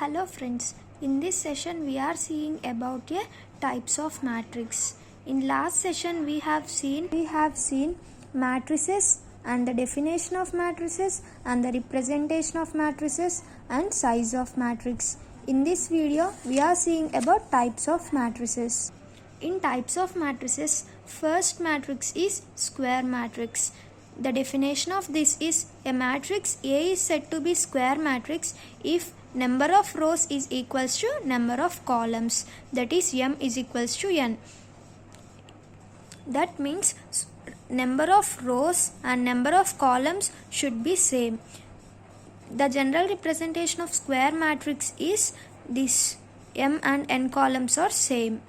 Hello friends, in this session we are seeing about types of matrix. In last session we have seen matrices and the definition of matrices and the representation of matrices and size of matrix. In this video we are seeing about types of matrices. In types of matrices, first matrix is square matrix. The definition of this is a matrix A is said to be square matrix if number of rows is equals to number of columns, that is m is equals to n. That means number of rows and number of columns should be same. The general representation of square matrix is this: m and n columns are same.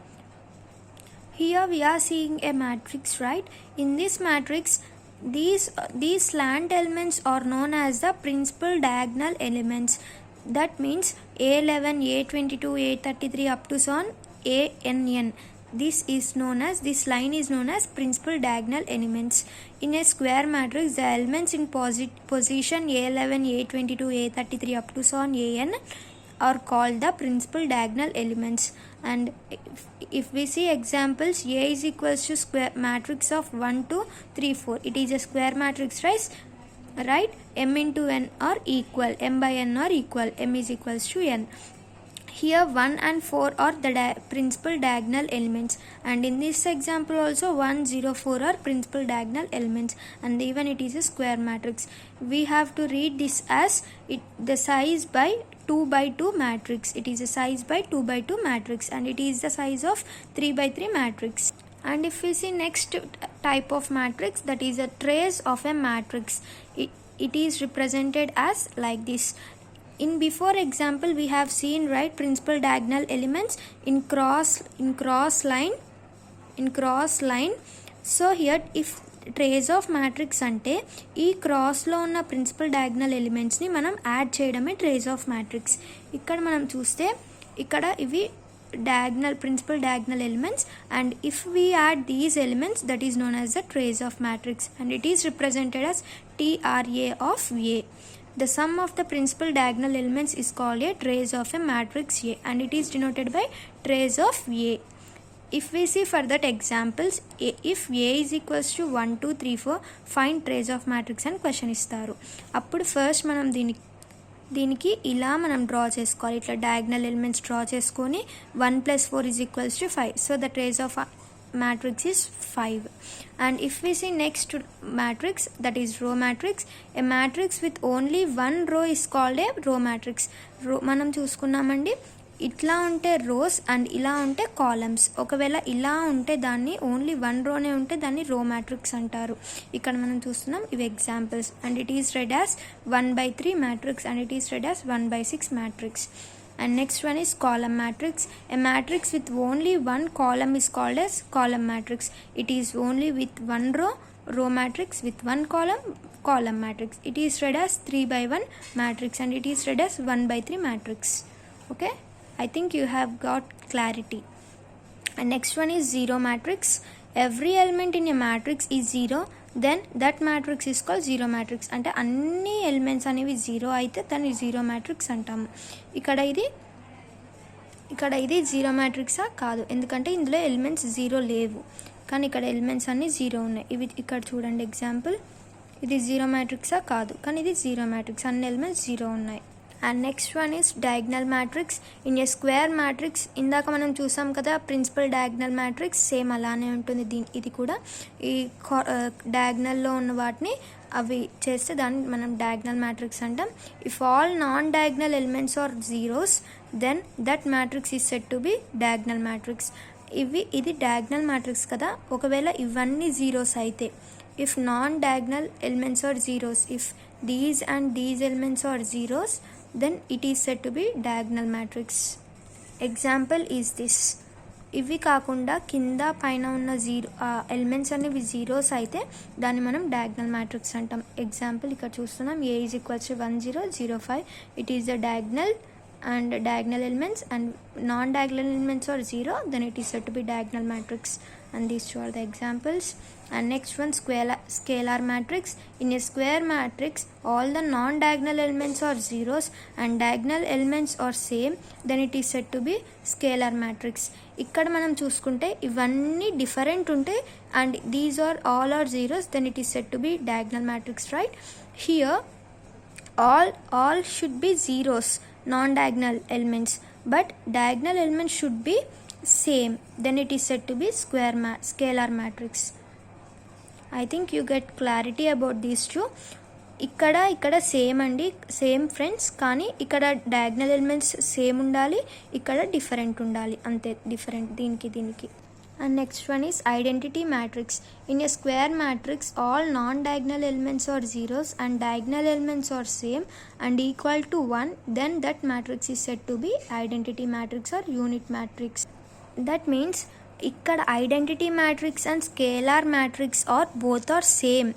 Here we are seeing a matrix, right? In this matrix, these slant elements are known as the principal diagonal elements. That means A11, A22, A33 up to so on ANN. This line is known as principal diagonal elements. In a square matrix, the elements in position A11, A22, A33 up to so on AN are called the principal diagonal elements. And if we see examples, A is equals to square matrix of 1, 2, 3, 4. It is a square matrix, right? M into n are equal, m by n are equal, m is equals to n. Here 1 and 4 are the principal diagonal elements, and in this example also 1, 0, 4 are principal diagonal elements, and even it is a square matrix. We have to read this as the size by 2 by 2 matrix. It is a size by 2 by 2 matrix, and it is the size of 3 by 3 matrix. And if we see next type of matrix, that is a trace of a matrix. It is represented as like this. In before example we have seen, right, principal diagonal elements in cross line. So here if trace of matrix ante ee cross lo unna principal diagonal elements ni manam add cheyadame trace of matrix. Ikkada manam chuste ikkada ivi principal diagonal elements, and if we add these elements, that is known as the trace of matrix, and it is represented as TRA of A. The sum of the principal diagonal elements is called a trace of a matrix A, and it is denoted by trace of A. If we see further examples, if A is equals to 1, 2, 3, 4, find trace of matrix and question istaru. Appudu first manam దీనికి ఇలా మనం draw చేసుకోవాలి. ఇట్లా diagonal elements draw చేసుకొని 1 + 4 is equals to 5. So the trace of matrix is 5. And if we see next matrix, that is row matrix, a matrix with only one row is called a row matrix. మనం చూసుకున్నామండి, ఇట్లా ఉంటే rows and ఇలా ఉంటే columns. ఒకవేళ ఇలా ఉంటే దాన్ని only one రోనే ఉంటే దాన్ని రో మ్యాట్రిక్స్ అంటారు. ఇక్కడ మనం చూస్తున్నాం ఇవి examples, and it is red as 1/3 matrix, and it is red as 1/6 matrix. And next one is column matrix. A matrix with only one column is called as column matrix. It is only with one row matrix, with one column matrix. It is read as 3/1 matrix, and it is read as 1/3 matrix. Okay, I think you have got clarity. And next one is zero matrix. Every element in a matrix is zero, then that matrix is called zero matrix. అంటే అన్ని elements అనేవి zero అయితే దాన్ని zero matrix అంటాము. ఇక్కడ ఇది zero మ్యాట్రిక్సా కాదు, ఎందుకంటే ఇందులో ఎలిమెంట్స్ జీరో లేవు, కానీ ఇక్కడ ఎలిమెంట్స్ అన్నీ జీరో ఉన్నాయి. ఇవి ఇక్కడ చూడండి ఎగ్జాంపుల్, ఇది జీరో మ్యాట్రిక్సా కాదు, కానీ ఇది జీరో మ్యాట్రిక్స్, అన్ని ఎలిమెంట్స్ జీరో ఉన్నాయి. And next one is diagonal matrix. In a square matrix, ఇందాక మనం చూసాం కదా ప్రిన్సిపల్ డయాగ్నల్ మ్యాట్రిక్స్, సేమ్ అలానే ఉంటుంది ఇది కూడా. ఈ డయాగ్నల్లో ఉన్న వాటిని అవి చేస్తే దాన్ని మనం డయాగ్నల్ మ్యాట్రిక్స్ అంటాం. If all non diagonal elements are zeros, then that matrix is said to be diagonal matrix. ఇది డయాగ్నల్ మ్యాట్రిక్స్ కదా, ఒకవేళ ఇవన్నీ జీరోస్ అయితే, if non-diagonal elements are zeros, if these and these elements are zeros, then it is said to be diagonal matrix. Example is this. ఇవి కాకుండా కింద పైన ఉన్న ఎలిమెంట్స్ అనేవి జీరోస్ అయితే దాన్ని మనం డయాగ్నల్ మ్యాట్రిక్స్ అంటాం. ఎగ్జాంపుల్ ఇక్కడ చూస్తున్నాం, A is equals to 1, 0, 0, 5. It is the diagonal and diagonal elements, and non-diagonal elements are zero, then it is said to be diagonal matrix. and these two are the examples. And next one, scalar matrix. In a square matrix, all the non-diagonal elements are zeros and diagonal elements are same, then it is said to be scalar matrix. ఇక్కడ మనం చూసుకుంటే ఇవన్నీ different ఉంటాయి and these are all are zeros, then it is said to be diagonal matrix, right? Here all should be zeros, non-diagonal elements, but diagonal elements should be same, then it is said to be scalar matrix. I think you get clarity about these two. ఇక్కడ same అండి, same friends, కానీ ఇక్కడ diagonal elements same ఉండాలి, ఇక్కడ different ఉండాలి, అంతే different దీనికి. And next one is identity matrix. In a square matrix, all non-diagonal elements are zeros and diagonal elements are same and equal to 1, then that matrix is said to be identity matrix or unit matrix. That means ఇక్కడ identity matrix and scalar matrix are both are same,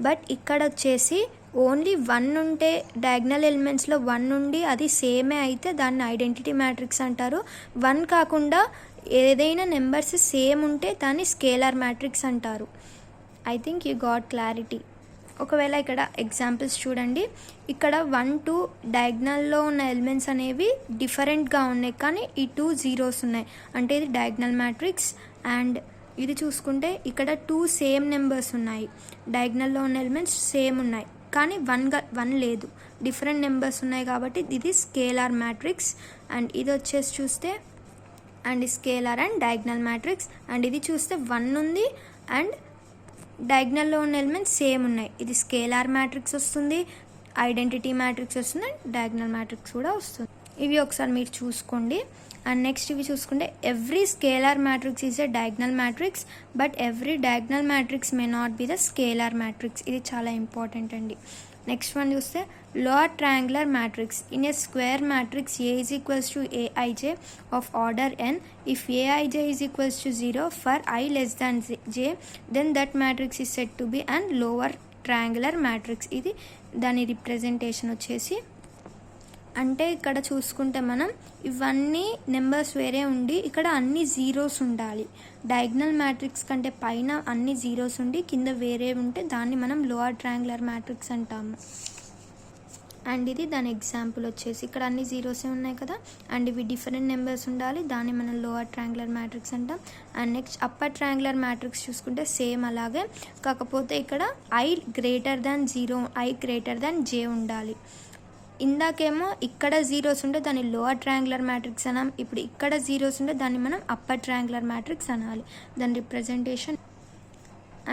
but ఇక్కడ వచ్చేసి only 1 ఉంటే diagonal ఎలిమెంట్స్లో 1 ఉండి అది సేమే అయితే దాన్ని identity matrix అంటారు. 1 కాకుండా ఏదైనా నెంబర్స్ సేమ్ ఉంటే దాన్ని స్కేలార్ మ్యాట్రిక్స్ అంటారు. I think you got clarity. ఒకవేళ ఇక్కడ ఎగ్జాంపుల్స్ చూడండి, ఇక్కడ 1 2 డయాగ్నల్లో ఉన్న ఎలిమెంట్స్ అనేవి డిఫరెంట్గా ఉన్నాయి, కానీ ఈ 2 జీరోస్ ఉన్నాయి అంటే ఇది డయాగ్నల్ మ్యాట్రిక్స్. అండ్ ఇది చూసుకుంటే ఇక్కడ 2 సేమ్ నెంబర్స్ ఉన్నాయి, డయాగ్నల్లో ఉన్న ఎలిమెంట్స్ సేమ్ ఉన్నాయి కానీ 1 లేదు, డిఫరెంట్ నెంబర్స్ ఉన్నాయి కాబట్టి ఇది స్కేలార్ మ్యాట్రిక్స్. అండ్ ఇది వచ్చేసి చూస్తే and scalar and diagonal matrix. And ఇది చూస్తే 1 ఉంది అండ్ డయాగ్నల్లో ఉన్న ఎలిమెంట్స్ సేమ్ ఉన్నాయి, ఇది స్కేలార్ మ్యాట్రిక్స్ వస్తుంది, ఐడెంటిటీ మ్యాట్రిక్స్ వస్తుంది అండ్ డయాగ్నల్ మ్యాట్రిక్స్ కూడా వస్తుంది. ఇవి ఒకసారి మీరు చూసుకోండి. అండ్ నెక్స్ట్ ఇవి చూసుకుంటే every scalar matrix is a diagonal matrix but every diagonal matrix may not be the scalar matrix. ఇది చాలా ఇంపార్టెంట్ అండి. నెక్స్ట్ వన్ చూస్తే lower triangular matrix. In a square matrix A is equals to Aij of order n. If Aij is equals to 0 for I less than j, then that matrix is said to be an lower triangular matrix. ఇది దాని representation వచ్చేసి, అంటే ఇక్కడ చూసుకుంటే మనం ఇవన్నీ numbers వేరే ఉండి ఇక్కడ అన్ని జీరోస్ ఉండాలి. డయాగ్నల్ మ్యాట్రిక్స్ కంటే పైన అన్ని జీరోస్ ఉండి కింద వేరే ఉంటే దాన్ని మనం లోవర్ ట్రయాంగులర్ మ్యాట్రిక్స్ అంటాము. అండ్ ఇది దాని ఎగ్జాంపుల్ వచ్చేసి ఇక్కడ అన్ని జీరోసే ఉన్నాయి కదా, అండ్ ఇవి డిఫరెంట్ నెంబర్స్ ఉండాలి, దాన్ని మనం లోవర్ ట్రయాంగులర్ మ్యాట్రిక్స్ అంటాం. And next upper triangular matrix చూసుకుంటే సేమ్ అలాగే, కాకపోతే ఇక్కడ I greater than 0, I greater than j ఉండాలి. ఇందాకేమో ఇక్కడ జీరోస్ ఉంటే దాన్ని లోవర్ ట్రయాంగులర్ మ్యాట్రిక్స్ అనాం, ఇప్పుడు ఇక్కడ జీరోస్ ఉంటే దాన్ని మనం అప్పర్ ట్రయాంగులర్ మ్యాట్రిక్స్ అనాలి, దాని రిప్రజెంటేషన్.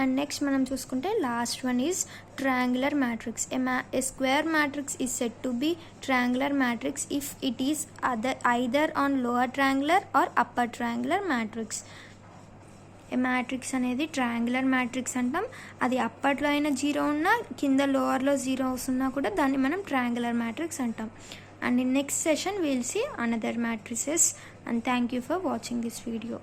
అండ్ నెక్స్ట్ మనం చూసుకుంటే last one is triangular matrix. A square matrix is said to be triangular matrix if it is either on lower triangular or upper triangular matrix. A matrix అనేది triangular matrix అంటాం, అది అప్పట్లో అయినా 0 ఉన్నా కింద లోవర్లో zeros ఉన్నా కూడా దాన్ని మనం ట్రయాంగులర్ మ్యాట్రిక్స్ అంటాం. And in next session will see another matrices. And thank you for watching this video.